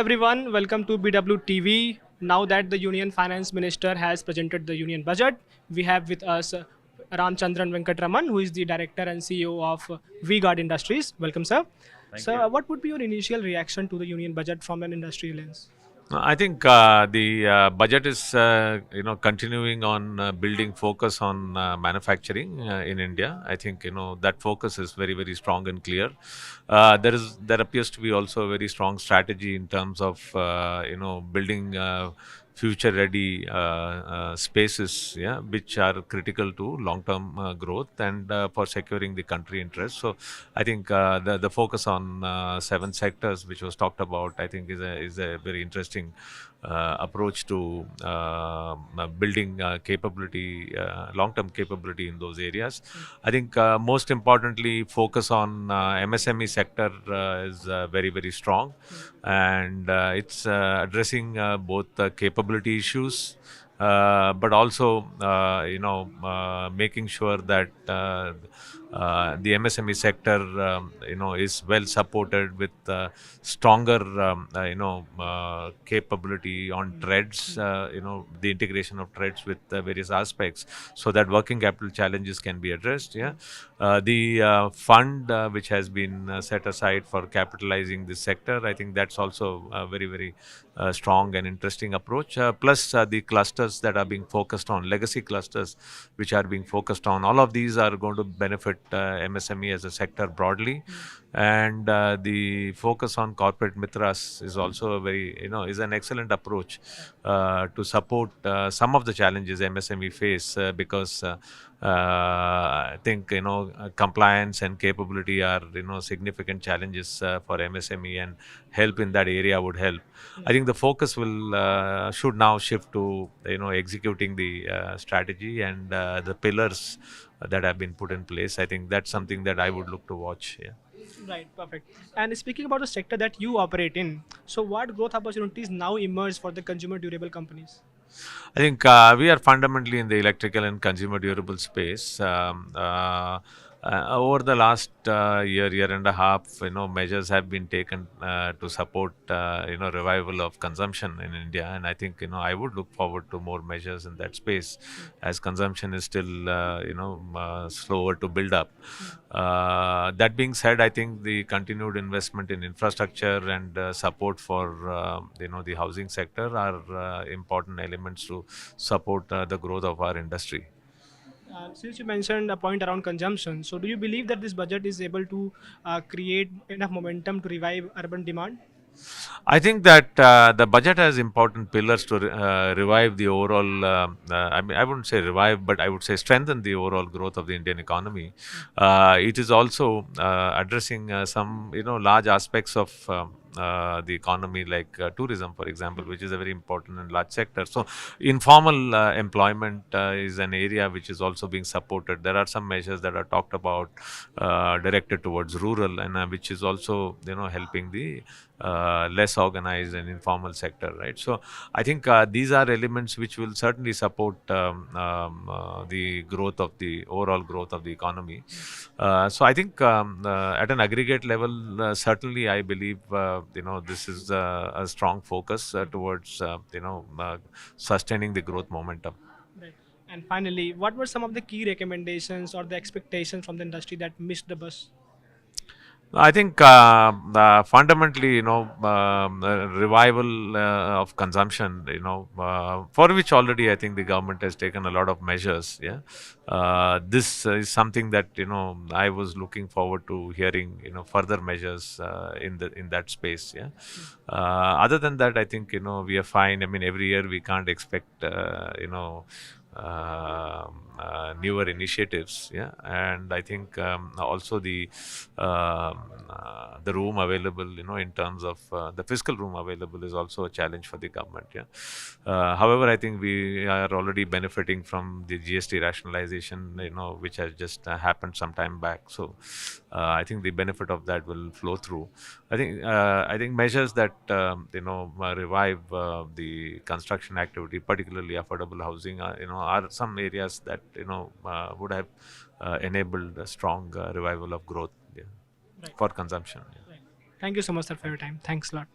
everyone, welcome to BW TV. Now that the Union Finance Minister has presented the Union Budget, we have with us Ramachandran Venkataraman, who is the Director and CEO of VGuard Industries. Welcome, sir. Thank So, you. what would be your initial reaction to the Union Budget from an industry lens? I think the budget is, continuing on building focus on manufacturing in India. I think that focus is very, very strong and clear. There appears to be also a very strong strategy in terms of building future-ready spaces, yeah, which are critical to long-term growth and for securing the country interest. So, I think the focus on seven sectors, which was talked about, I think is a very interesting approach to building capability, long-term capability in those areas. I think most importantly, focus on MSME sector is very, very strong, and it's addressing both capability issues, but also making sure that the MSME sector is well supported with stronger capability on threads, the integration of threads with various aspects, so that working capital challenges can be addressed. Yeah, the fund which has been set aside for capitalizing this sector, I think that's also a very, very strong and interesting approach. Plus the clusters that are being focused on, legacy clusters which are being focused on, all of these are going to benefit MSME as a sector broadly. And the focus on corporate mitras is also a very, is an excellent approach to support some of the challenges MSME face, because I think compliance and capability are significant challenges for MSME, and help in that area would help. I think the focus will should now shift to executing the strategy and the pillars that have been put in place. I think that's something that I would look to watch. Yeah. Right, perfect. And speaking about the sector that you operate in, so what growth opportunities now emerge for the consumer durable companies? I think we are fundamentally in the electrical and consumer durable space. Over the last year and a half, measures have been taken to support, revival of consumption in India, and I think I would look forward to more measures in that space, as consumption is still, slower to build up. That being said, I think the continued investment in infrastructure and support for the housing sector are important elements to support the growth of our industry. Since you mentioned a point around consumption, so do you believe that this budget is able to create enough momentum to revive urban demand? I think that the budget has important pillars to revive the overall. I mean, I wouldn't say revive, but I would say strengthen the overall growth of the Indian economy. It is also addressing some large aspects of the economy, like tourism, for example, which is a very important and large sector. So, informal employment is an area which is also being supported. There are some measures that are talked about directed towards rural, and which is also helping the less organized and informal sector, right? So, I think these are elements which will certainly support the growth of the overall growth of the economy. So, I think at an aggregate level, certainly I believe this is a strong focus towards sustaining the growth momentum. Right. And finally, what were some of the key recommendations or the expectations from the industry that missed the bus? I think fundamentally, revival of consumption, for which already I think the government has taken a lot of measures. Yeah, this is something that I was looking forward to hearing further measures in that space. Yeah. Other than that, I think we are fine. I mean, every year we can't expect newer initiatives. Yeah, and I think also the room available, in terms of the fiscal room available, is also a challenge for the government. Yeah. However, I think we are already benefiting from the GST rationalization, which has just happened some time back. So, I think the benefit of that will flow through. I think measures that revive the construction activity, particularly affordable housing, are some areas that would have enabled a strong revival of growth, yeah, Right. for consumption. Yeah. Right. Thank you so much, sir, for your time. Thanks a lot.